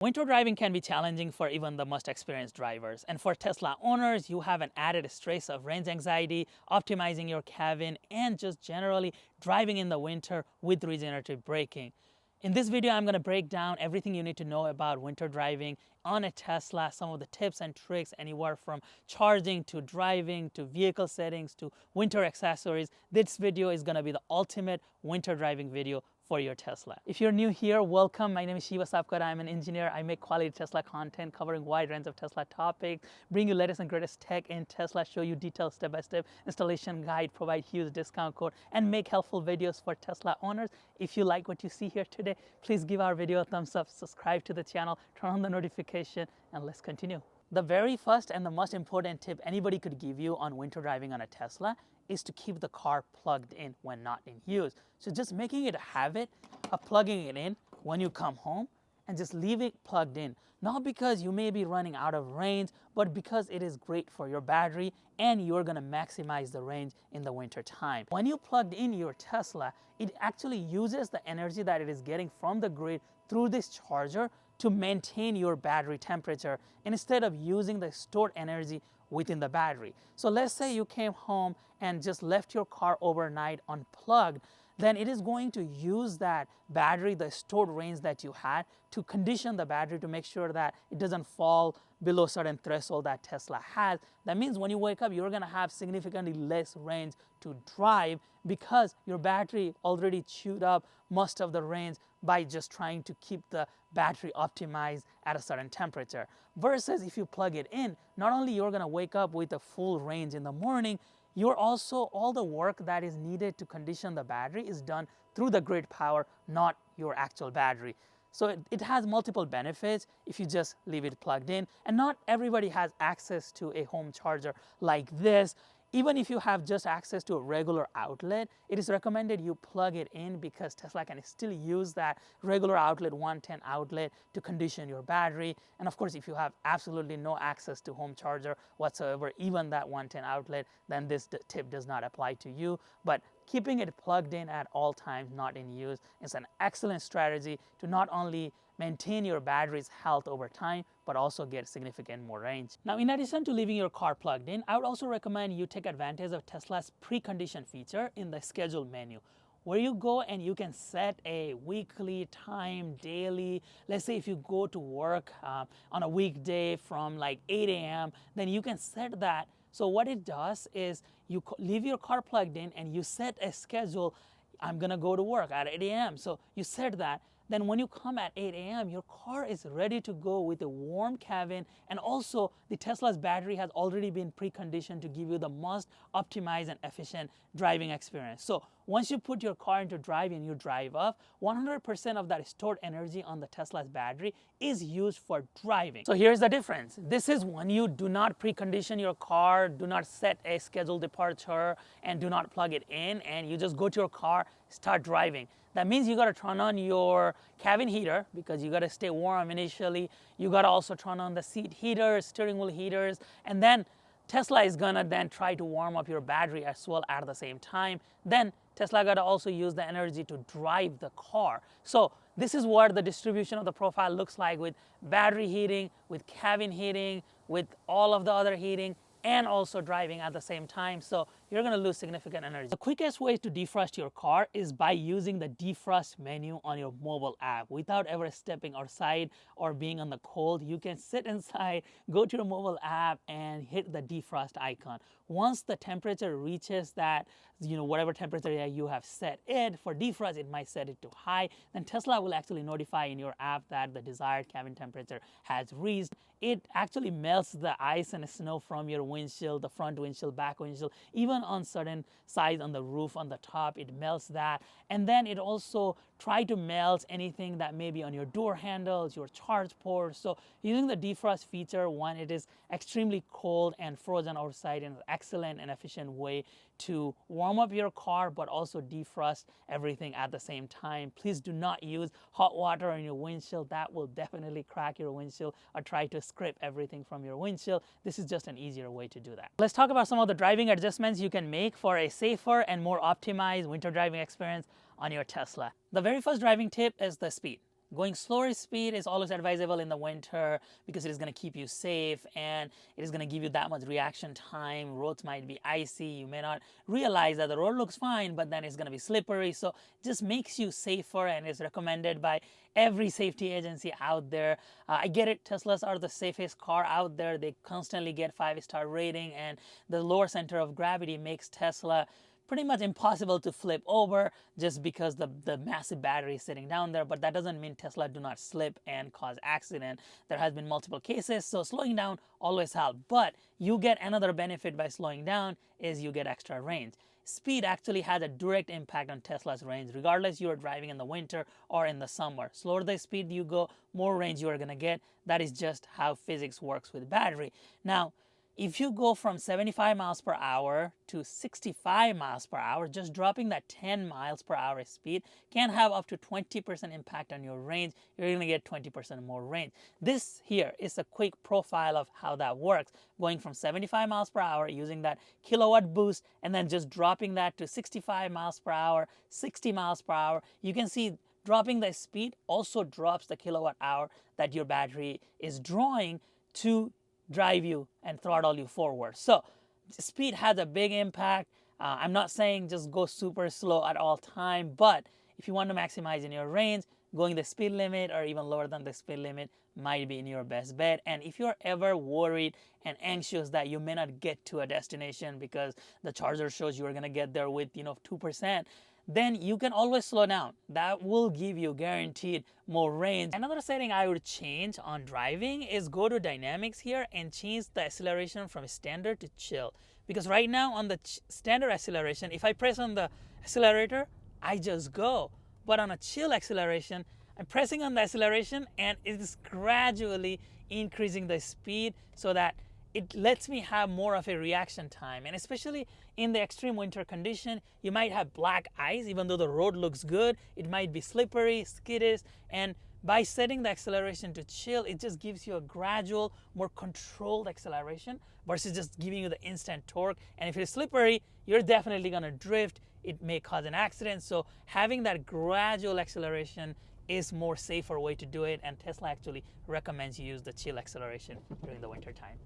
Winter driving can be challenging for even the most experienced drivers. And for Tesla owners, you have an added stress of range anxiety, optimizing your cabin, and just generally driving in the winter with regenerative braking. In this video, I'm going to break down everything you need to know about winter driving on a Tesla, some of the tips and tricks, anywhere from charging to driving to vehicle settings to winter accessories. This video is going to be the ultimate winter driving video for your Tesla. If you're new here, welcome. My name is Shiva Sapkar. I'm an engineer. I make quality Tesla content covering a wide range of Tesla topics, bring you latest and greatest tech in Tesla, show you detailed step-by-step installation guide, provide huge discount code, and make helpful videos for Tesla owners. If you like what you see here today, please give our video a thumbs up, subscribe to the channel, turn on the notification, and let's continue. The very first and the most important tip anybody could give you on winter driving on a Tesla is to keep the car plugged in when not in use. So just making it a habit of plugging it in when you come home and just leave it plugged in. Not because you may be running out of range, but because it is great for your battery and you're gonna maximize the range in the winter time. When you plugged in your Tesla, it actually uses the energy that it is getting from the grid through this charger to maintain your battery temperature instead of using the stored energy within the battery. So let's say you came home and just left your car overnight unplugged, then it is going to use that battery, the stored range that you had, to condition the battery to make sure that it doesn't fall below a certain threshold that Tesla has. That means when you wake up, you're gonna have significantly less range to drive because your battery already chewed up most of the range by just trying to keep the battery optimized at a certain temperature. Versus if you plug it in, not only you're gonna wake up with a full range in the morning, you're also, all the work that is needed to condition the battery is done through the grid power, not your actual battery. So it has multiple benefits if you just leave it plugged in. And not everybody has access to a home charger like this. Even if you have just access to a regular outlet, it is recommended you plug it in because Tesla can still use that regular outlet, 110 outlet, to condition your battery. And of course, if you have absolutely no access to home charger whatsoever, even that 110 outlet, then this tip does not apply to you. But keeping it plugged in at all times, not in use, is an excellent strategy to not only maintain your battery's health over time, but also get significant more range. Now, in addition to leaving your car plugged in, I would also recommend you take advantage of Tesla's precondition feature in the schedule menu, where you go and you can set a weekly, time, daily. Let's say if you go to work on a weekday from like 8 a.m., then you can set that. So what it does is you leave your car plugged in and you set a schedule. I'm gonna go to work at 8 a.m. So you set that. Then when you come at 8 a.m., your car is ready to go with a warm cabin, and also the Tesla's battery has already been preconditioned to give you the most optimized and efficient driving experience. So once you put your car into drive and you drive off, 100% of that stored energy on the Tesla's battery is used for driving. So here's the difference. This is when you do not precondition your car, do not set a scheduled departure, and do not plug it in, and you just go to your car, start driving. That means you gotta turn on your cabin heater because you gotta stay warm initially. You gotta also turn on the seat heaters, steering wheel heaters, and then Tesla is gonna then try to warm up your battery as well at the same time. Then Tesla gotta also use the energy to drive the car. So this is what the distribution of the profile looks like with battery heating, with cabin heating, with all of the other heating, and also driving at the same time. So you're gonna lose significant energy. The quickest way to defrost your car is by using the defrost menu on your mobile app. Without ever stepping outside or being on the cold, you can sit inside, go to your mobile app and hit the defrost icon. Once the temperature reaches that, whatever temperature you have set it, for defrost it might set it to high, then Tesla will actually notify in your app that the desired cabin temperature has reached. It actually melts the ice and snow from your windshield, the front windshield, back windshield, even on certain sides on the roof, on the top, it melts that. And then it also try to melt anything that may be on your door handles, your charge ports. So using the defrost feature when it is extremely cold and frozen outside, is an excellent and efficient way to warm up your car, but also defrost everything at the same time. Please do not use hot water on your windshield. That will definitely crack your windshield or try to scrape everything from your windshield. This is just an easier way to do that. Let's talk about some of the driving adjustments you can make for a safer and more optimized winter driving experience on your Tesla. The very first driving tip is the speed. Going slower speed is always advisable in the winter because it is going to keep you safe and it is going to give you that much reaction time. Roads might be icy. You may not realize that the road looks fine, but then it's going to be slippery. So it just makes you safer and is recommended by every safety agency out there. I get it, Teslas are the safest car out there. They constantly get 5-star rating, and the lower center of gravity makes Tesla pretty much impossible to flip over just because the massive battery is sitting down there. But that doesn't mean Tesla do not slip and cause accident. There has been multiple cases, so slowing down always helps. But you get another benefit by slowing down is you get extra range. Speed actually has a direct impact on Tesla's range, regardless you are driving in the winter or in the summer. Slower the speed you go, more range you are going to get. That is just how physics works with battery. Now, if you go from 75 miles per hour to 65 miles per hour, just dropping that 10 miles per hour speed can have up to 20% impact on your range. You're going to get 20% more range. This here is a quick profile of how that works. Going from 75 miles per hour using that kilowatt boost and then just dropping that to 65 miles per hour, 60 miles per hour. You can see dropping the speed also drops the kilowatt hour that your battery is drawing to drive you and throttle you forward. So speed has a big impact. I'm not saying just go super slow at all time, but if you want to maximize in your range, going the speed limit or even lower than the speed limit might be in your best bet. And if you're ever worried and anxious that you may not get to a destination because the charger shows you're going to get there with 2%, then you can always slow down. That will give you guaranteed more range. Another setting I would change on driving is go to dynamics here and change the acceleration from standard to chill. Because right now on the standard acceleration, if I press on the accelerator, I just go. But on a chill acceleration, I'm pressing on the acceleration and it is gradually increasing the speed so that it lets me have more of a reaction time. And especially in the extreme winter condition, you might have black ice. Even though the road looks good, it might be slippery, skittish, and by setting the acceleration to chill, it just gives you a gradual, more controlled acceleration versus just giving you the instant torque. And if it's slippery, you're definitely going to drift. It may cause an accident. So having that gradual acceleration is more safer way to do it, and Tesla actually recommends you use the chill acceleration during the winter time.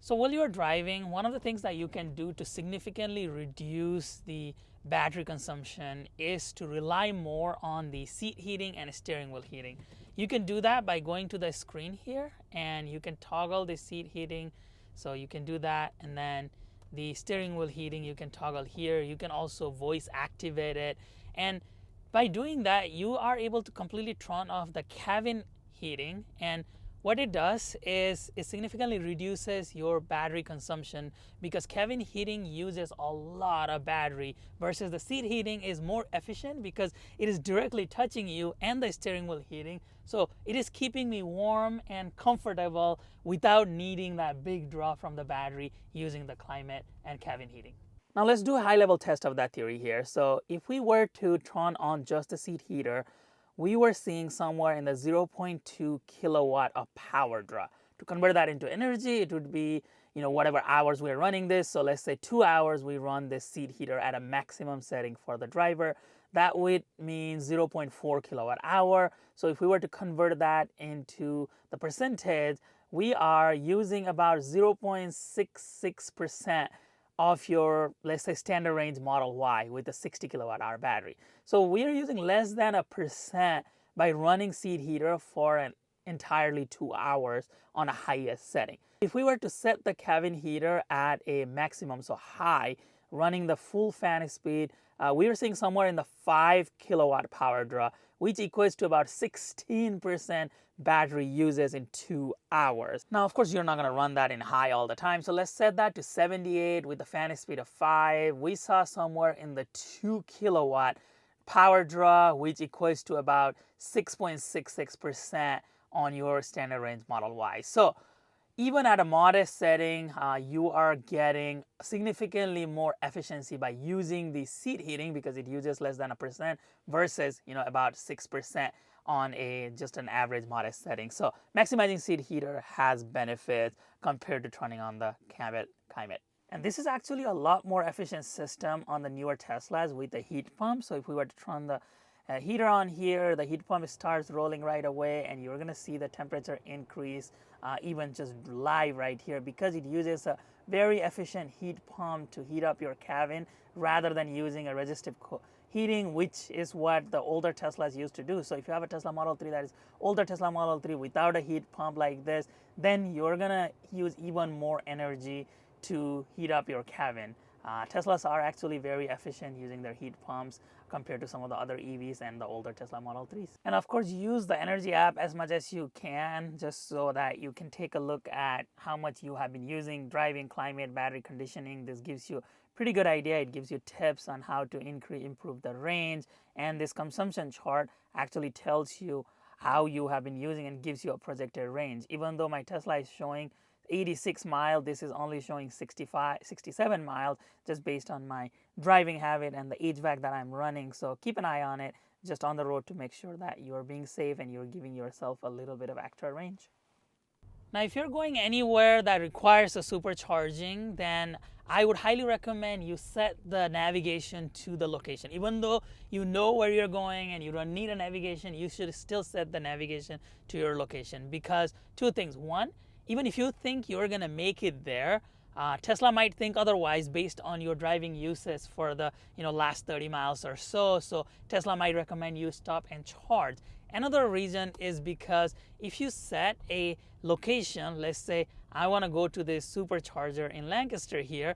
So while you're driving, one of the things that you can do to significantly reduce the battery consumption is to rely more on the seat heating and steering wheel heating. You can do that by going to the screen here and you can toggle the seat heating. So you can do that, and then the steering wheel heating you can toggle here. You can also voice activate it, and by doing that you are able to completely turn off the cabin heating, and what it does is it significantly reduces your battery consumption because cabin heating uses a lot of battery versus the seat heating is more efficient because it is directly touching you and the steering wheel heating. So it is keeping me warm and comfortable without needing that big draw from the battery using the climate and cabin heating. Now let's do a high-level test of that theory here. So if we were to turn on just the seat heater, we were seeing somewhere in the 0.2 kilowatt of power draw. To convert that into energy, it would be, whatever hours we're running this. So let's say 2 hours we run this seat heater at a maximum setting for the driver. That would mean 0.4 kilowatt hour. So if we were to convert that into the percentage, we are using about 0.66% of your, let's say, standard range Model Y with a 60 kilowatt hour battery. So we are using less than 1% by running seat heater for an entirely 2 hours on a highest setting. If we were to set the cabin heater at a maximum, so high, running the full fan speed, we are seeing somewhere in the 5 kilowatt power draw, which equates to about 16% battery uses in 2 hours. Now, of course, you're not going to run that in high all the time. So let's set that to 78 with the fan speed of 5. We saw somewhere in the 2 kilowatt power draw, which equates to about 6.66% on your standard range Model Y. So even at a modest setting, you are getting significantly more efficiency by using the seat heating because it uses less than 1% versus about 6% on just an average modest setting. So maximizing seat heater has benefits compared to turning on the climate. And this is actually a lot more efficient system on the newer Teslas with the heat pump. So if we were to turn the heater on here, the heat pump starts rolling right away, and you're gonna see the temperature increase even just live right here, because it uses a very efficient heat pump to heat up your cabin rather than using a resistive heating, which is what the older Teslas used to do. So if you have a Tesla Model 3 that is older Tesla Model 3 without a heat pump like this, then you're gonna use even more energy to heat up your cabin. Teslas are actually very efficient using their heat pumps compared to some of the other EVs and the older Tesla Model 3s. And of course, use the Energy app as much as you can, just so that you can take a look at how much you have been using, driving, climate, battery conditioning. This gives you a pretty good idea. It gives you tips on how to improve the range, and this consumption chart actually tells you how you have been using and gives you a projected range. Even though my Tesla is showing 86 miles, this is only showing 67 miles, just based on my driving habit and the HVAC that I'm running. So keep an eye on it just on the road to make sure that you're being safe and you're giving yourself a little bit of extra range. Now, if you're going anywhere that requires a supercharging, then I would highly recommend you set the navigation to the location. Even though you know where you're going and you don't need a navigation, you should still set the navigation to your location, because two things. One, even if you think you're gonna make it there, Tesla might think otherwise based on your driving uses for the last 30 miles or so. So Tesla might recommend you stop and charge. Another reason is because if you set a location, let's say I want to go to this supercharger in Lancaster here,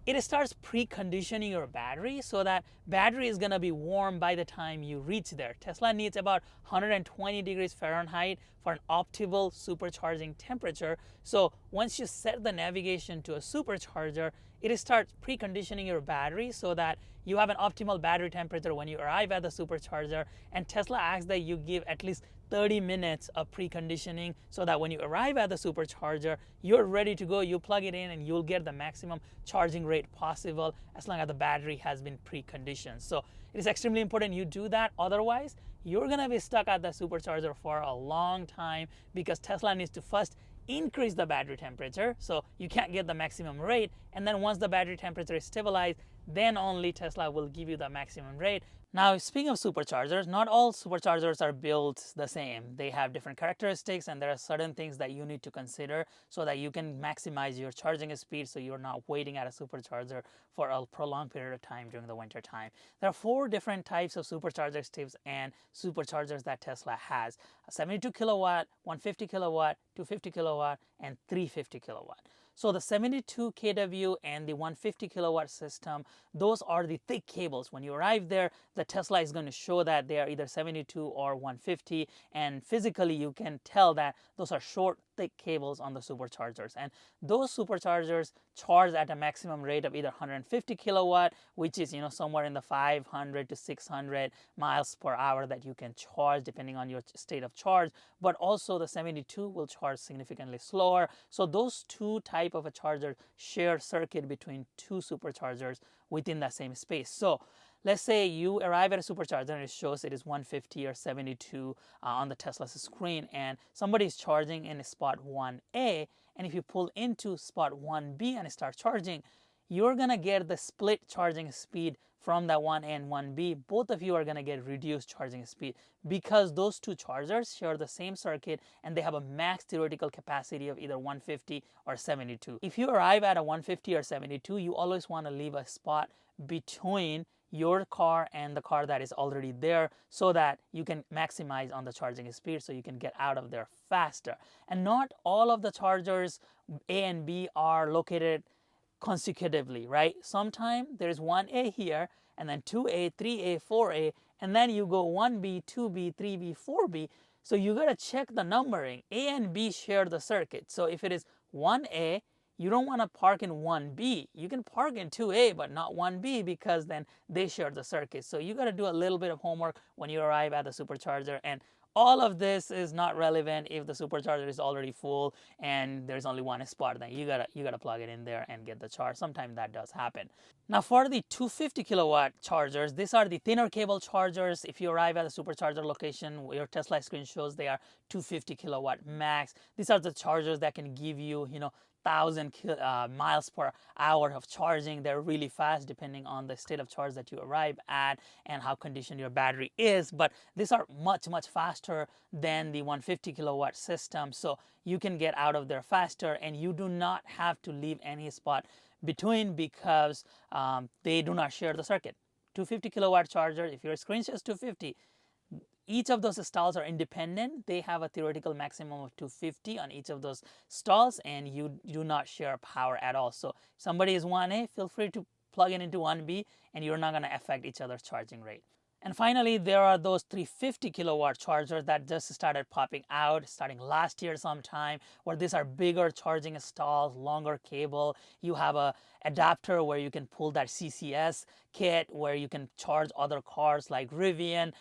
it starts preconditioning your battery so that battery is going to be warm by the time you reach there. Tesla needs about 120 degrees Fahrenheit for an optimal supercharging temperature. So once you set the navigation to a supercharger, it starts preconditioning your battery so that you have an optimal battery temperature when you arrive at the supercharger. And Tesla asks that you give at least 30 minutes of preconditioning so that when you arrive at the supercharger, you're ready to go. You plug it in and you'll get the maximum charging rate possible as long as the battery has been preconditioned. So it is extremely important you do that. Otherwise, you're gonna be stuck at the supercharger for a long time, because Tesla needs to first increase the battery temperature, so you can't get the maximum rate, and then once the battery temperature is stabilized, then only Tesla will give you the maximum rate. Now, speaking of superchargers, not all superchargers are built the same. They have different characteristics, and there are certain things that you need to consider so that you can maximize your charging speed, so you're not waiting at a supercharger for a prolonged period of time during the winter time. There are 4 different types of supercharger tips and superchargers that Tesla has: a 72 kilowatt, 150 kilowatt, 250 kilowatt, and 350 kilowatt. So the 72 kW and the 150 kilowatt system, those are the thick cables. When you arrive there, the Tesla is going to show that they are either 72 or 150, and physically you can tell that those are short, thick cables on the superchargers. And those superchargers charge at a maximum rate of either 150 kilowatt, which is somewhere in the 500 to 600 miles per hour that you can charge depending on your state of charge. But also the 72 will charge significantly slower. So those two type of a charger share circuit between 2 superchargers within that same space. So let's say you arrive at a supercharger and it shows it is 150 or 72 on the Tesla's screen, and somebody is charging in spot 1A, and if you pull into spot 1B and start charging, you're gonna get the split charging speed from that 1A and 1B. Both of you are gonna get reduced charging speed because those 2 chargers share the same circuit and they have a max theoretical capacity of either 150 or 72. If you arrive at a 150 or 72, you always want to leave a spot between your car and the car that is already there so that you can maximize on the charging speed, so you can get out of there faster. And not all of the chargers A and B are located consecutively, right? Sometimes there's 1A here, and then 2A, 3A, 4A, and then you go 1B, 2B, 3B, 4B. So you gotta check the numbering. A and B share the circuit. So if it is 1A, you don't want to park in 1B. You can park in 2A, but not 1B, because then they share the circuit. So you got to do a little bit of homework when you arrive at the supercharger. And all of this is not relevant if the supercharger is already full and there's only one spot. Then you gotta plug it in there and get the charge. Sometimes that does happen. Now for the 250 kilowatt chargers, these are the thinner cable chargers. If you arrive at a supercharger location, your Tesla screen shows they are 250 kilowatt max. These are the chargers that can give you, 1,000 miles per hour of charging. They're really fast depending on the state of charge that you arrive at and how conditioned your battery is. But these are much, much faster than the 150 kilowatt system. So you can get out of there faster and you do not have to leave any spot between because they do not share the circuit. 250 kilowatt charger, if your screen says 250, each of those stalls are independent. They have a theoretical maximum of 250 on each of those stalls, and you do not share power at all. So if somebody is 1A, feel free to plug it into 1B, and you're not going to affect each other's charging rate. And finally, there are those 350 kilowatt chargers that just started popping out starting last year sometime, where these are bigger charging stalls, longer cable. You have a adapter where you can pull that CCS kit where you can charge other cars like Rivian.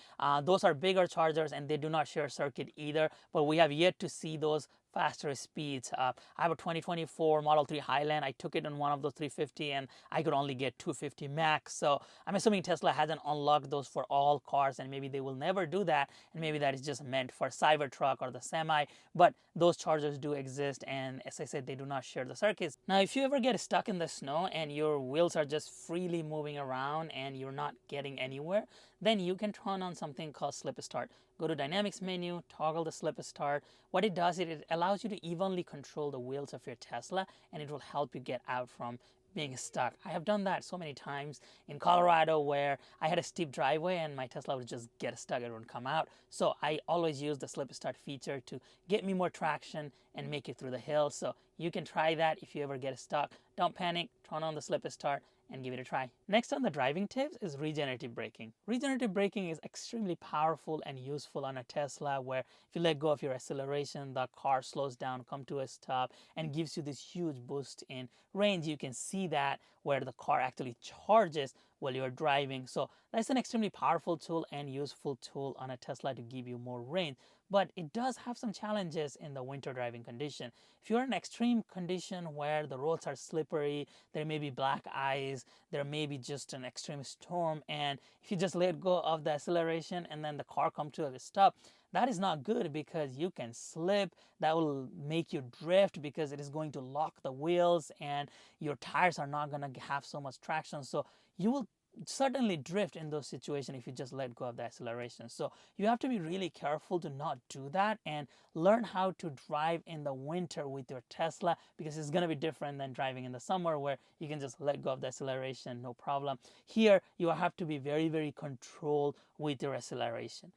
Those are bigger chargers and they do not share circuit either, but we have yet to see those faster speeds. I have a 2024 Model 3 Highland. I took it on one of those 350 and I could only get 250 max. So I'm assuming Tesla hasn't unlocked those for all cars and maybe they will never do that. And maybe that is just meant for Cybertruck or the Semi. But those chargers do exist and as I said, they do not share the circuits. Now, if you ever get stuck in the snow and your wheels are just freely moving around and you're not getting anywhere, then you can turn on something called slip start. Go to dynamics menu, toggle the slip start. What it does is it allows you to evenly control the wheels of your Tesla and it will help you get out from being stuck. I have done that so many times in Colorado where I had a steep driveway and my Tesla would just get stuck, it wouldn't come out. So I always use the slip start feature to get me more traction and make it through the hill. So you can try that if you ever get stuck. Don't panic, turn on the slip start and give it a try. Next on the driving tips is regenerative braking. Regenerative braking is extremely powerful and useful on a Tesla where if you let go of your acceleration, the car slows down, come to a stop and gives you this huge boost in range. You can see that where the car actually charges while you're driving. So that's an extremely powerful tool and useful tool on a Tesla to give you more range. But it does have some challenges in the winter driving condition. If you're in extreme condition where the roads are slippery, there may be black ice, there may be just an extreme storm, and if you just let go of the acceleration and then the car comes to a stop, that is not good because you can slip. That will make you drift because it is going to lock the wheels and your tires are not going to have so much traction. So you will certainly drift in those situations if you just let go of the acceleration. So you have to be really careful to not do that and learn how to drive in the winter with your Tesla because it's going to be different than driving in the summer where you can just let go of the acceleration, no problem. Here you have to be very, very controlled with your acceleration.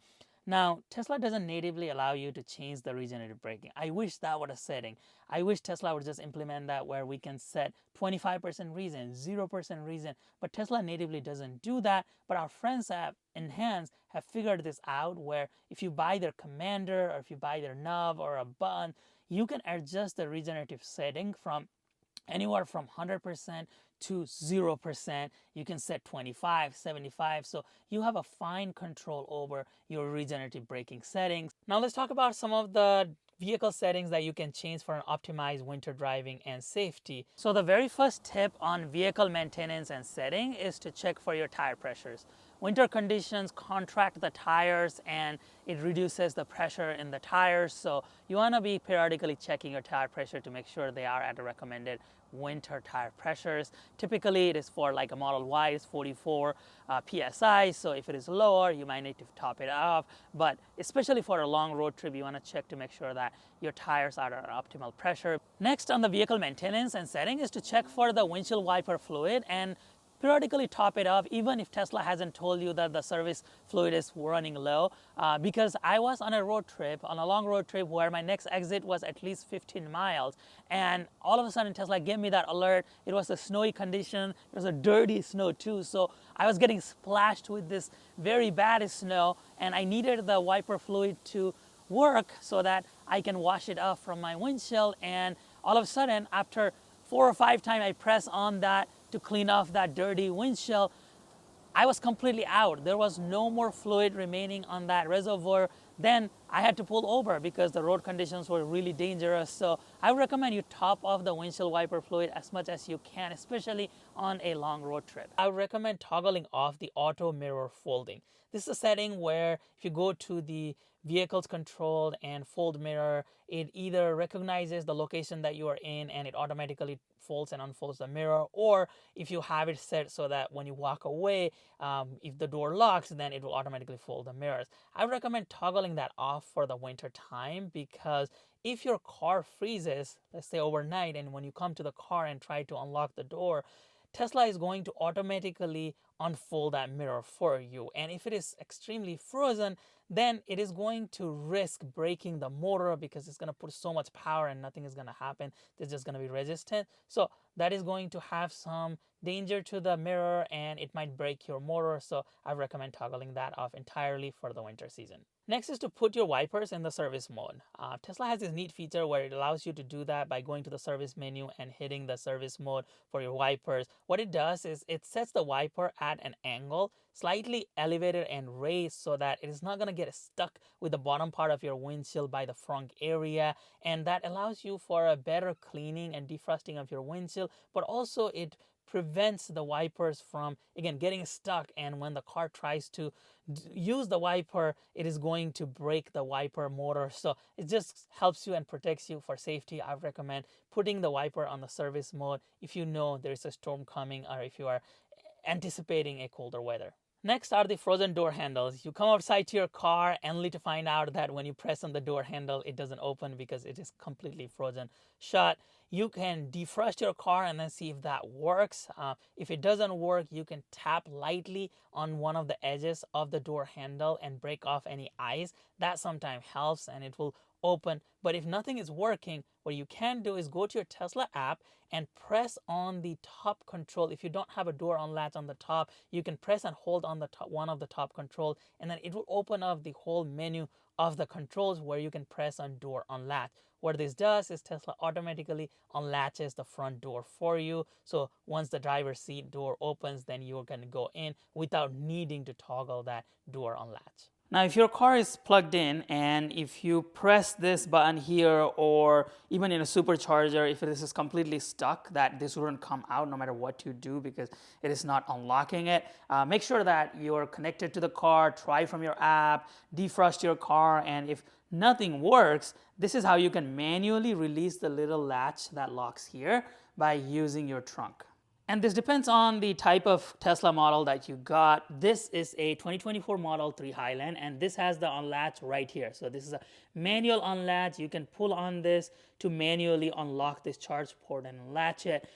Now, Tesla doesn't natively allow you to change the regenerative braking. I wish that was a setting. I wish Tesla would just implement that where we can set 25% Regen, 0% Regen, but Tesla natively doesn't do that. But our friends at Enhance have figured this out where if you buy their commander or if you buy their knob or a button, you can adjust the regenerative setting from anywhere from 100% to 0%. You can set 25, 75. So you have a fine control over your regenerative braking settings. Now let's talk about some of the vehicle settings that you can change for an optimized winter driving and safety. So the very first tip on vehicle maintenance and setting is to check for your tire pressures. Winter conditions contract the tires and it reduces the pressure in the tires. So you want to be periodically checking your tire pressure to make sure they are at the recommended winter tire pressures. Typically it is for like a Model Y is 44 psi. So if it is lower, you might need to top it off. But especially for a long road trip, you want to check to make sure that your tires are at optimal pressure. Next on the vehicle maintenance and setting is to check for the windshield wiper fluid and periodically top it off, even if Tesla hasn't told you that the service fluid is running low. Because I was on a long road trip where my next exit was at least 15 miles. And all of a sudden Tesla gave me that alert. It was a snowy condition. It was a dirty snow too. So I was getting splashed with this very bad snow and I needed the wiper fluid to work so that I can wash it off from my windshield. And all of a sudden, after 4 or 5 times I press on that to clean off that dirty windshield, I was completely out. There was no more fluid remaining on that reservoir. then I had to pull over because the road conditions were really dangerous. So I would recommend you top off the windshield wiper fluid as much as you can, especially on a long road trip. I would recommend toggling off the auto mirror folding. This is a setting where if you go to the vehicles controlled and fold mirror, it either recognizes the location that you are in and it automatically folds and unfolds the mirror, or if you have it set so that when you walk away, if the door locks, then it will automatically fold the mirrors. I recommend toggling that off for the winter time, because if your car freezes, let's say overnight, and when you come to the car and try to unlock the door, Tesla is going to automatically unfold that mirror for you. And if it is extremely frozen, then it is going to risk breaking the motor because it's going to put so much power and nothing is going to happen. It's just going to be resistant. So that is going to have some danger to the mirror and it might break your motor. So I recommend toggling that off entirely for the winter season. Next is to put your wipers in the service mode. Tesla has this neat feature where it allows you to do that by going to the service menu and hitting the service mode for your wipers. What it does is it sets the wiper at an angle, slightly elevated and raised, so that it is not going to get stuck with the bottom part of your windshield by the front area, and that allows you for a better cleaning and defrosting of your windshield, but also it prevents the wipers from, again, getting stuck, and when the car tries to use the wiper, it is going to break the wiper motor. So it just helps you and protects you for safety. I recommend putting the wiper on the service mode if you know there is a storm coming or if you are anticipating a colder weather. Next are the frozen door handles. You come outside to your car only to find out that when you press on the door handle, it doesn't open because it is completely frozen shut. You can defrost your car and then see if that works. If it doesn't work, you can tap lightly on one of the edges of the door handle and break off any ice. That sometimes helps and it will open. But if nothing is working, what you can do is go to your Tesla app and press on the top control. If you don't have a door unlatch on the top, you can press and hold on the top, one of the top controls, and then it will open up the whole menu of the controls where you can press on door unlatch. What this does is Tesla automatically unlatches the front door for you. So once the driver's seat door opens, then you're going to go in without needing to toggle that door unlatch. Now, if your car is plugged in and if you press this button here, or even in a supercharger, if this is completely stuck, that this wouldn't come out no matter what you do because it is not unlocking it. Make sure that you're connected to the car, try from your app, defrost your car, and if nothing works, this is how you can manually release the little latch that locks here by using your trunk. And this depends on the type of Tesla model that you got. This is a 2024 Model 3 Highland, and this has the unlatch right here. So this is a manual unlatch. You can pull on this to manually unlock this charge port and latch it.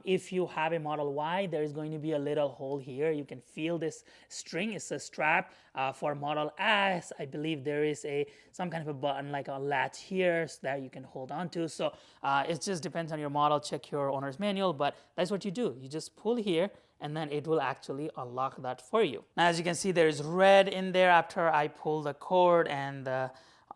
If you have a Model Y, there is going to be a little hole here. You can feel this string. It's a strap. For Model S, I believe there is some kind of a button like a latch here so that you can hold on to. So it just depends on your model. Check your owner's manual, but that's what you do. You just pull here and then it will actually unlock that for you. Now, as you can see, there is red in there after I pull the cord and the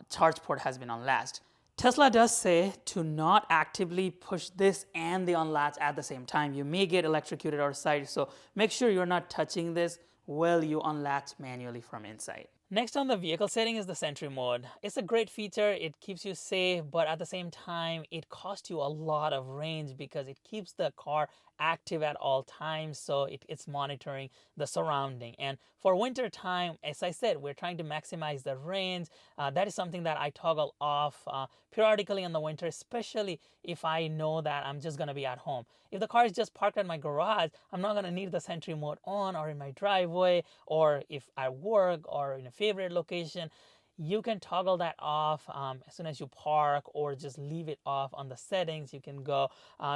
charge port has been unlatched. Tesla does say to not actively push this and the unlatch at the same time. You may get electrocuted outside, so make sure you're not touching this while you unlatch manually from inside. Next on the vehicle setting is the Sentry mode. It's a great feature. It keeps you safe, but at the same time, it costs you a lot of range because it keeps the car active at all times, so it's monitoring the surrounding. And for winter time, as I said, we're trying to maximize the range. That is something that I toggle off periodically in the winter, especially if I know that I'm just going to be at home. If the car is just parked at my garage, I'm not going to need the Sentry mode on, or in my driveway, or if I work or in a favorite location. You can toggle that off as soon as you park, or just leave it off on the settings. You can go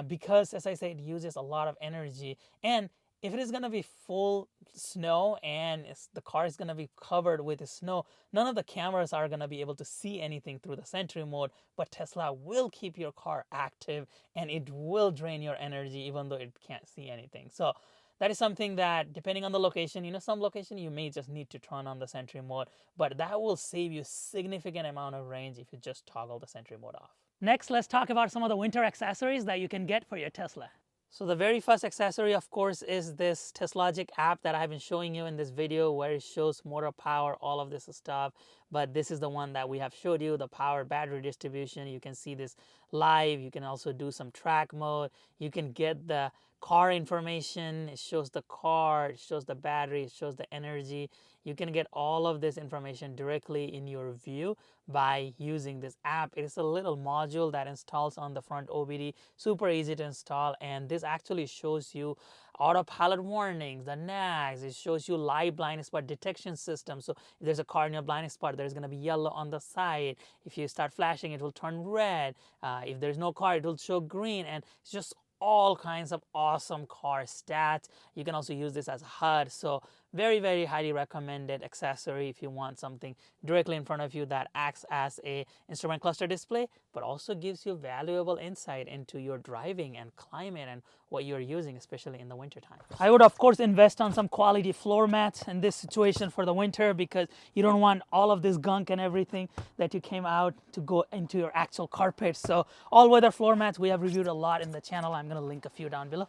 because, as I say, it uses a lot of energy. And if it is going to be full snow and the car is going to be covered with the snow, none of the cameras are going to be able to see anything through the Sentry mode, but Tesla will keep your car active and it will drain your energy even though it can't see anything. So that is something that, depending on the location, some location you may just need to turn on the Sentry mode, but that will save you significant amount of range if you just toggle the Sentry mode off. Next, let's talk about some of the winter accessories that you can get for your Tesla. So the very first accessory, of course, is this TeslaLogic app that I've been showing you in this video, where it shows motor power, all of this stuff. but this is the one that we have showed you, the power battery distribution. You can see this live. You can also do some track mode. You can get the car information. It shows the car, it shows the battery, it shows the energy. You can get all of this information directly in your view by using this app. It is a little module that installs on the front OBD, super easy to install, and this actually shows you autopilot warnings, the nags. It shows you live blind spot detection system. So if there's a car in your blind spot, there's going to be yellow on the side. If you start flashing, it will turn red. If there's no car, it will show green, and it's just all kinds of awesome car stats. You can also use this as HUD. So very, very highly recommended accessory if you want something directly in front of you that acts as a instrument cluster display, but also gives you valuable insight into your driving and climate and what you're using, especially in the wintertime. I would, of course, invest on some quality floor mats in this situation for the winter, because you don't want all of this gunk and everything that you came out to go into your actual carpet. So all-weather floor mats, we have reviewed a lot in the channel. I'm going to link a few down below.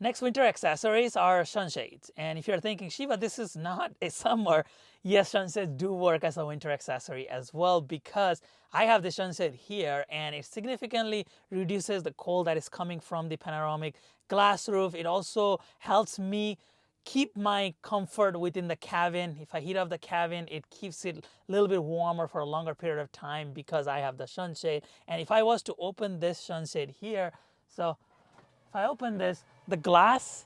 Next winter accessories are sunshades. And if you're thinking, Shiva, this is not a summer, yes, sunshades do work as a winter accessory as well, because I have the sunshade here and it significantly reduces the cold that is coming from the panoramic glass roof. It also helps me keep my comfort within the cabin. If I heat up the cabin, it keeps it a little bit warmer for a longer period of time because I have the sunshade. And if I was to open this sunshade here, so if I open this, the glass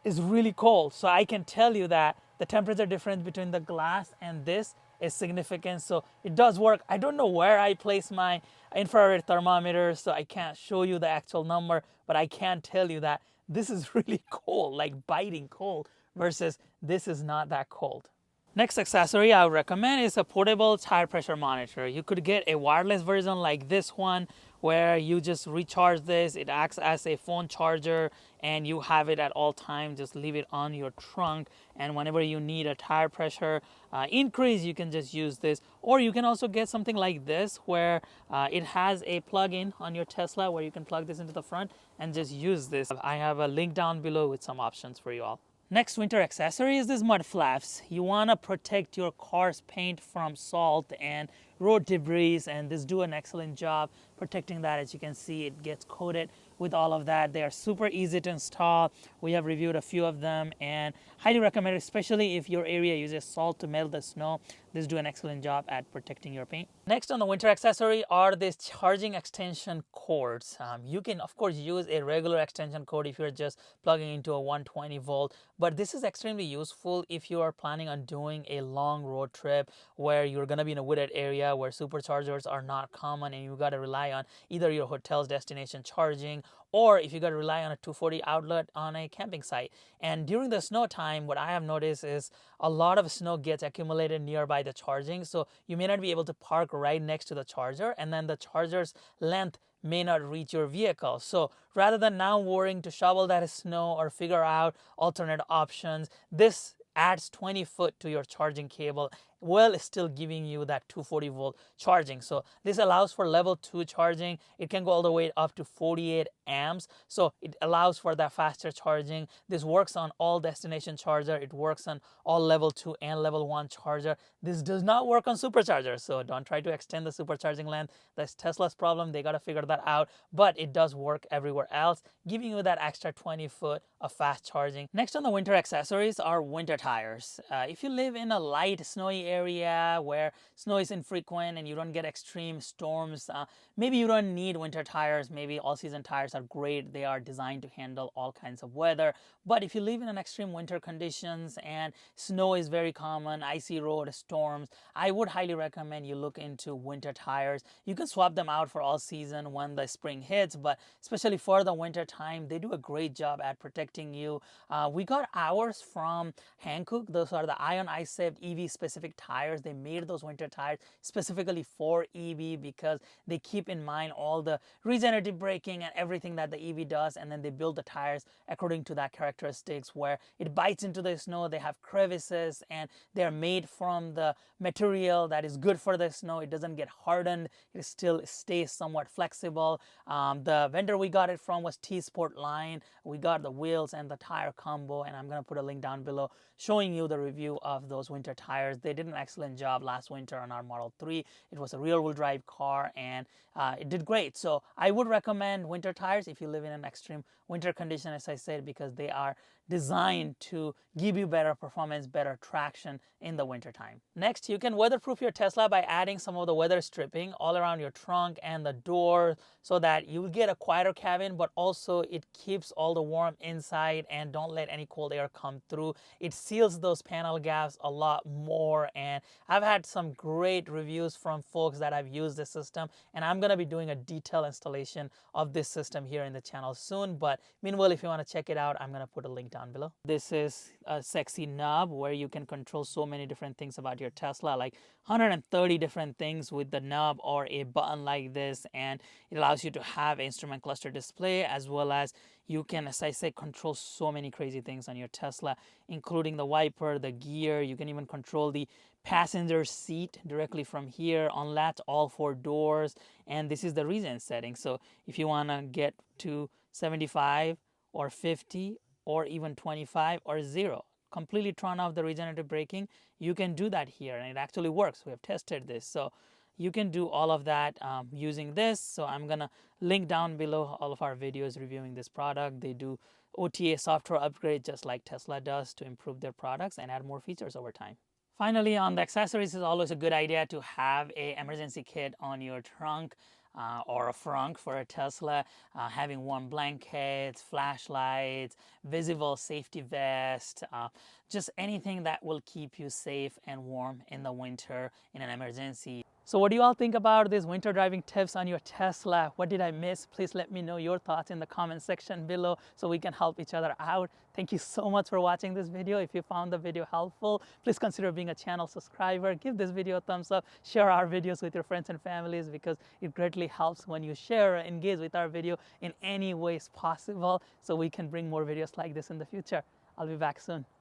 is really cold. So I can tell you that the temperature difference between the glass and this is significant. So it does work. I don't know where I place my infrared thermometer, so I can't show you the actual number, but I can tell you that this is really cold, like biting cold, versus this is not that cold. Next accessory I would recommend is a portable tire pressure monitor. You could get a wireless version like this one, where you just recharge this. It acts as a phone charger and you have it at all times. Just leave it on your trunk, and whenever you need a tire pressure increase, you can just use this. Or you can also get something like this, where it has a plug-in on your Tesla where you can plug this into the front and just use this. I have a link down below with some options for you all. Next winter accessory is this mud flaps. You want to protect your car's paint from salt and road debris, and this do an excellent job protecting that. As you can see, it gets coated with all of that. They are super easy to install. We have reviewed a few of them and highly recommend it, especially if your area uses salt to melt the snow. This do an excellent job at protecting your paint. Next on the winter accessory are these charging extension cords. You can of course use a regular extension cord if you're just plugging into a 120 volt, but this is extremely useful if you are planning on doing a long road trip where you're going to be in a wooded area where superchargers are not common, and you got to rely on either your hotel's destination charging, or if you got to rely on a 240 outlet on a camping site. And during the snow time, what I have noticed is a lot of snow gets accumulated nearby the charging, so you may not be able to park right next to the charger, and then the charger's length may not reach your vehicle. So rather than now worrying to shovel that snow or figure out alternate options, this adds 20 foot to your charging cable while still giving you that 240 volt charging. So this allows for level 2 charging. It can go all the way up to 48 amps. So it allows for that faster charging. This works on all destination charger. It works on all level 2 and level 1 charger. This does not work on superchargers. So don't try to extend the supercharging length. That's Tesla's problem. They got to figure that out. But it does work everywhere else, giving you that extra 20 foot of fast charging. Next on the winter accessories are winter tires. If you live in a light snowy area where snow is infrequent and you don't get extreme storms, maybe you don't need winter tires. Maybe all-season tires are great. They are designed to handle all kinds of weather. But if you live in an extreme winter conditions and snow is very common, icy road, storms, I would highly recommend you look into winter tires. You can swap them out for all season when the spring hits, but especially for the winter time, they do a great job at protecting you. We got ours from Hankook. Those are the Ion iSafe EV specific tires. They made those winter tires specifically for EV because they keep in mind all the regenerative braking and everything that the EV does, and then they build the tires according to that characteristics, where it bites into the snow, they have crevices, and they're made from the material that is good for the snow. It doesn't get hardened. It still stays somewhat flexible. The vendor we got it from was T-Sport line. We got the wheels and the tire combo, and I'm going to put a link down below showing you the review of those winter tires. They did an excellent job last winter on our Model 3. It was a rear-wheel drive car, and it did great. So I would recommend winter tires if you live in an extreme winter condition, as I said, because they are designed to give you better performance, better traction in the winter time. Next, you can weatherproof your Tesla by adding some of the weather stripping all around your trunk and the door, so that you will get a quieter cabin, but also it keeps all the warmth inside and don't let any cold air come through. It seals those panel gaps a lot more, and I've had some great reviews from folks that have used this system, and I'm going to be doing a detailed installation of this system here in the channel soon. But meanwhile, if you want to check it out, I'm going to put a link down below. This is a sexy knob where you can control so many different things about your Tesla, like 130 different things with the knob or a button like this, and it allows you to have an instrument cluster display, as well as you can, as I say, control so many crazy things on your Tesla, including the wiper, the gear. You can even control the passenger seat directly from here, unlatch all 4 doors, and this is the Regen setting. So if you want to get to 75 or 50 or even 25 or 0, completely turn off the regenerative braking, you can do that here, and it actually works. We have tested this. So you can do all of that using this. So I'm gonna link down below all of our videos reviewing this product. They do OTA software upgrade just like Tesla does to improve their products and add more features over time. Finally, on the accessories, it's always a good idea to have an emergency kit on your trunk or a frunk for a Tesla, having warm blankets, flashlights, visible safety vest, just anything that will keep you safe and warm in the winter in an emergency. So what do you all think about these winter driving tips on your Tesla? What did I miss? Please let me know your thoughts in the comment section below so we can help each other out. Thank you so much for watching this video. If you found the video helpful, please consider being a channel subscriber. Give this video a thumbs up. Share our videos with your friends and families, because it greatly helps when you share or engage with our video in any ways possible, so we can bring more videos like this in the future. I'll be back soon.